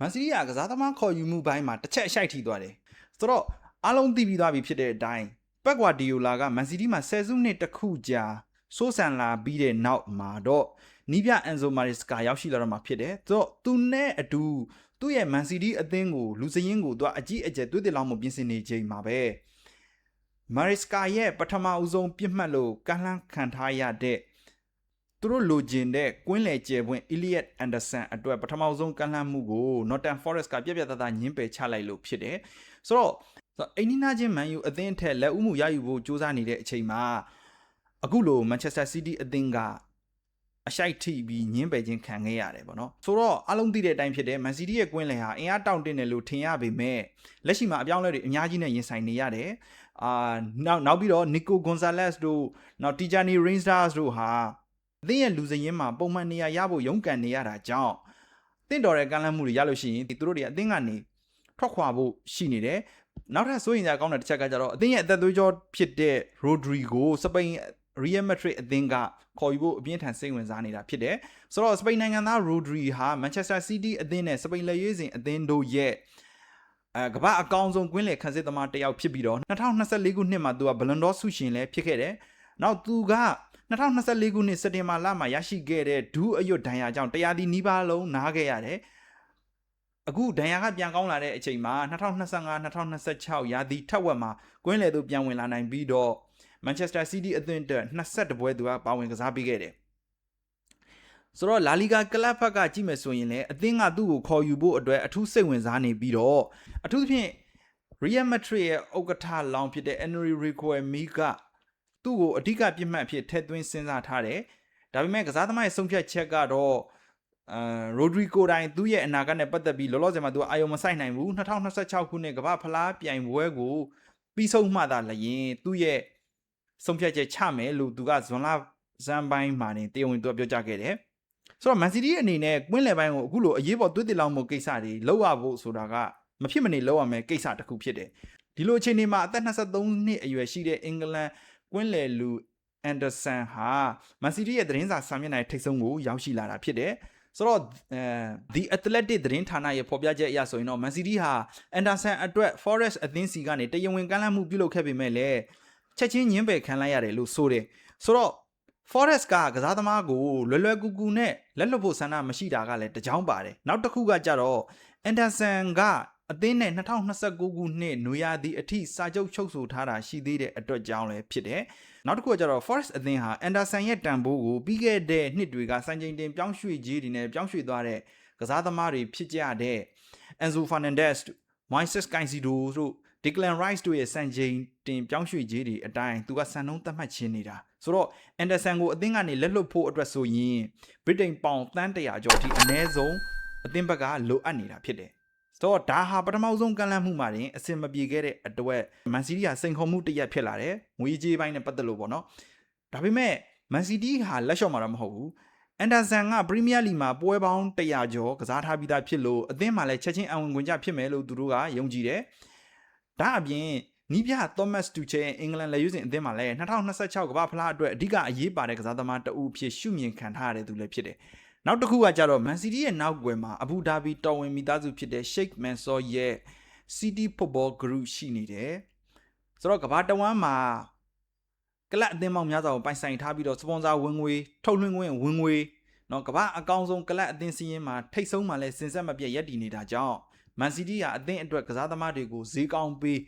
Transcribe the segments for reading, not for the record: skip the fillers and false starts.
မန်စီးတီးကကစားသမားခေါ်ယူမှုပိုင်းမှာတစ်ချက်အရှိုက်ထိသွားတယ်ဆိုတော့အားလုံးသိပြီးသွားပြီဖြစ်တဲ့အတိုင်းပက်ဂွာဒီယိုလာကမန်စီးတီးမှာ10စုနှစ်တစ်ခုကြာစိုးစံလာပြီးတဲ့နောက်မှာတော့နီးပြအန်ဇိုမာရီစကာရောက်ရှိလာတော့မှာဖြစ်တယ်ဆိုတော့သူနဲ့အတူသူ့ရဲ့မန်စီးတီးအသင်းကိုလူစရင်းကိုသူအကြီးအကျယ်သွေးတစ်လောင်းမှုပြင်ဆင်နေချိန်မှာပဲမာရီစကာရဲ့ပထမဦးဆုံးပြစ်မှတ်လို့ကန့်လန့်ခံထားရတဲ့သူတို့လိုချင်တဲ့ကွင်းလယ်ကျယ်ပွင့် Elliot Anderson အတွက်ပထမဆုံးကန့်လန့်မှုကို Nottingham Forest ကပြက်ပြက်သားသားညှင်းပယ်ချလိုက်လို့ဖြစ်တယ်ဆိုတော့အိမ်နီးနားချင်းမန်ယူအသင်းထက်လက်ဦးမှုရယူဖို့စူးစမ်းနေတဲ့အချိန်မှာအခုလို Manchester City အသင်းကအရှိုက်ထိပြီးညှင်းပယ်ခြင်းခံခဲ့ရတယ်ပေါ့နော်ဆိုတော့အလုံးသိတဲ့အတိုင်းဖြစ်တယ် Man City ရဲ့ကွင်းလယ်ဟာအင်အားတောင့်တင်းတယ်လို့ထင်ရပေမဲ့လက်ရှိမှာအပြောင်းအလဲတွေအများကြီးနဲ့ရင်ဆိုင်နေရတယ်နောက်ပြီးတော့ Nico Gonzalez တို့နောက် Tijani Reinders တို့ဟာအသင်းရဲ့လူစရင်းမှာပုံမှန်နေရာရဖို့ရုန်းကန်နေရတာကြောင့်တင့်တော်တဲ့ကမ်းလှမ်းမှုတွေရလို့ရှိရင်သူတို့တွေအသင်းကနေထွက်ခွာဖို့ရှိနေတယ်နောက်ထပ်စိုးရင်ကြကောင်းတဲ့တစ်ချက်ကကြတော့အသင်းရဲ့အသက်သွေးကြောဖြစ်တဲ့ Rodrigo စပိန် Real Madrid အသင်းကခေါ်ယူဖို့အပြင်းထန်စိတ်ဝင်စားနေတာဖြစ်တယ်ဆိုတော့စပိန်နိုင်ငံသား Rodri ဟာ Manchester City အသင်းနဲ့စပိန်လက်ရွေးစင်အသင်းတို့ရဲ့ကမ္ဘာအကောင်ဆုံးကွင်းလယ်ခန်းစစ်သမားတစ်ယောက်ဖြစ်ပြီးတော့2024ခုနှစ်မှာသူက Ballon d'Or ဆုရှင်လည်းဖြစ်ခဲ့တယ်နောက်သူက2024ခုနှစ်စက်တင်ဘာလမှာရရှိခဲ့တဲ့ဒူးအရွတ်ဒဏ်ရာကြောင့်တရားဒီနီးပါးလုံးနားခဲ့ရတယ်အခုဒဏ်ရာကပြန်ကောင်းလာတဲ့အချိန်မှာ2025-2026ရာသီထက်ဝက်မှာကွင်းလယ်သို့ပြန်ဝင်လာနိုင်ပြီးတော့ Manchester City အသင်းအတွက်22ပွဲသူကပါဝင်ကစားပေးခဲ့တယ်ဆိုတော့ La Liga ကလပ်ဘက်ကကြည့်မယ်ဆိုရင်လည်းအသင်းကသူ့ကိုခေါ်ယူဖို့အတွက်အထူးစိတ်ဝင်စားနေပြီးတော့အထူးသဖြင့် Real Madrid ရဲ့ဥက္ကဋ္ဌလောင်းဖြစ်တဲ့ Enrique Riquelme ကသူ့ကိုအဓိကပြစ်မှတ်အဖြစ်ထည့်သွင်းစဉ်းစားထားတယ်ဒါပေမဲ့ကစားသမားရဲ့ဆုံးဖြတ်ချက်ကတော့Rodri ကိုတိုင်သူ့ရဲ့အနာဂတ်နဲ့ပတ်သက်ပြီးလောလောဆယ်မှာသူအာရုံမစိုက်နိုင်ဘူး2026ခုနှစ်ကမ္ဘာဖလားပြိုင်ပွဲကိုပြီးဆုံးမှသာလျင်သူ့ရဲ့ဆုံးဖြတ်ချက်ချမယ်လို့သူကဇွန်လဇန်ပိုင်းမှာနေတရားဝင်သူပြောကြားခဲ့တယ်ဆိုတော့ Man City အနေနဲ့ကွင်းလယ်ပိုင်းကိုအခုလိုအရေးပေါ်သွေးတစ်လောင်းမှုကိစ္စတွေလောက်ရဖို့ဆိုတာကမဖြစ်မနေလောက်ရမယ်ကိစ္စတစ်ခုဖြစ်တယ်ဒီလိုအချိန်ဒီမှာအသက်23နှစ်အရွယ်ရှိတဲ့အင်္ဂလန်ကွင်းလယ်လူအန်ဒါဆန်ဟာ Man City ရဲ့သတင်းစာစာမျက်နှာထိပ်ဆုံးကိုရောက်ရှိလာတာဖြစ်တယ်ဆိုတော့The Athletic သတင်းဌာနရဲ့ဖော်ပြချက်အရဆိုရင်တော့ Man City ဟာ Anderson အတွက် Forest အသင်းစီကနေတရားဝင်ကမ်းလှမ်းမှုပြုလုပ်ခဲ့ပေမဲ့လည်းချက်ချင်းညှင်းပယ်ခံလိုက်ရတယ်လို့ဆိုတယ်ဆိုတော့ Forest ကစားသမားကိုလွယ်လွယ်ကူကူနဲ့လက်လွတ်ဖို့ဆန္ဒမရှိတာကလည်းတကြောင်ပါတယ်နောက်တစ်ခုကကြတော့ Anderson ကအသင်းနဲ့2029ခုနှစ်နွေရာသီအထိစာချုပ်ချုပ်ဆိုထားတာရှိသေးတဲ့အတွက်ကြောင့်လည်းဖြစ်တယ်နောက်တစ်ခုကကြတော့ Forest အသင်းဟာ Anderson ရဲ့တန်ဖိုးကိုပြီးခဲ့တဲ့နှစ်တွေကစံချိန်တင်ပြောင်းရွှေ့ကြီးတွေနဲ့ပြောင်းရွှေ့သွားတဲ့ကစားသမားတွေဖြစ်ကြတဲ့ Enzo Fernandez, Moises Caicedo တို့ Declan Rice တို့ရဲ့စံချိန်တင်ပြောင်းရွှေ့ကြီးတွေအတိုင်းသူကစံနှုန်းသတ်မှတ်ခြင်းနေတာဆိုတော့ Anderson ကိုအသင်းကနေလက်လွတ်ဖို့အတွက်ဆိုရင် Britain ပေါင်တန်း100ကျော်အထိအနည်းဆုံးအသင်းဘက်ကလိုအပ်နေတာဖြစ်တယ်ဆိုတော့ဒါဟာပထမဆုံးကမ်းလှမ်းမှုမှာတင်အဆင်မပြေခဲ့တဲ့အတွက် Man City ကစိန်ခေါ်မှုတစ်ရပ်ဖြစ်လာတယ်ငွေကြေးပိုင်းနဲ့ပတ်သက်လို့ပေါ့နော်ဒါပေမဲ့ Man City ဟာလက်လျှော့မှာတော့မဟုတ်ဘူး Anderson က Premier League မှာပွဲပေါင်း100ကျော်ကစားထားပြီးသားဖြစ်လို့အသင်းမှာလည်းချက်ချင်းအဝင်ခွင့်ကြဖြစ်မယ်လို့သူတို့ကယုံကြည်တယ်ဒါအပြင်နီးပြ Thomas Tuchel ရဲ့အင်္ဂလန်လက်ရွေးစင်အသင်းမှာလည်း2026ကမ္ဘာဖလားအတွက်အဓိကအရေးပါတဲ့ကစားသမားတဦးဖြစ်ရှုမြင်ခံထားရတဲ့သူလည်းဖြစ်တယ်နောက်တစ်ခုကကြတော့ Man City ရဲ့နောက်ွယ်မှာအဘူဒါဘီတော်ဝင်မိသားစုဖြစ်တဲ့ Sheikh Mansour ရဲ့ City Football Group ရှိနေတယ်ဆိုတော့ကမ္ဘာတဝန်းမှာကလပ်အသင်းပေါင်းများစွာကိုပိုင်ဆိုင်ထားပြီးတော့စပွန်ဆာဝင်ငွေထုတ်လွှင့်ခွင့်ဝင်ငွေနော်ကမ္ဘာအကောင်ဆုံးကလပ်အသင်းစီးရင်မှာထိတ်ဆုံးမှာလဲစင်ဆက်မပြတ်ရပ်တည်နေတာကြောင့် Man City ကအသင်းအတွက်ကစားသမားတွေကိုဈေးကောင်းပေး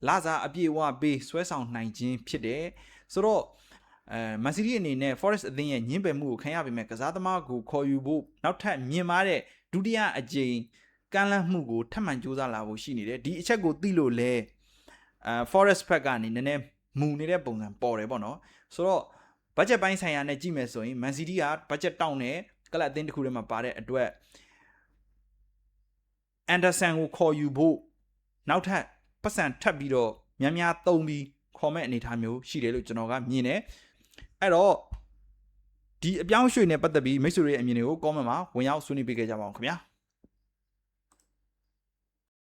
လာစားအပြည့်အဝပေးဆွဲဆောင်နိုင်ခြင်းဖြစ်တယ်ဆိုတော့Man City အနေနဲ့ Forest အသင်းရဲ့ညှင်းပယ်မှုကိုခံရပေမဲ့ကစားသမားကိုခေါ်ယူဖို့နောက်ထပ်မြင်မာတဲ့ဒုတိယအကြိမ်ကမ်းလှမ်းမှုကိုထပ်မံစူးစမ်းလာဖို့ရှိနေတယ်ဒီအချက်ကိုသိလို့လဲForest ဘက်ကနေနည်းနည်းမူနေတဲ့ပုံစံပေါ်တယ်ပေါ့နော်ဆိုတော့ budget ပိုင်းဆိုင်ရာနဲ့ကြည့်မယ်ဆိုရင် Man City က budget တောင်းတယ်ကလပ်အသင်းတစ်ခုထဲမှာပါတဲ့အတွက် Anderson ကိုခေါ်ယူဖို့နောက်ထပ်ပတ်စံထပ်ပြီးတော့များများသုံးပြီးခေါ်မဲ့အနေအထားမျိုးရှိတယ်လို့ကျွန်တော်ကမြင်တယ်အဲ့တော့ဒီအပြောင်းရွှေ့နဲ့ပတ်သက်ပြီးမိတ်ဆွေတွေရဲ့အမြင်တွေကို comment မှာဝင်ရောက်ဆွေးနွေးပေးကြပါအောင်ခင်ဗျာ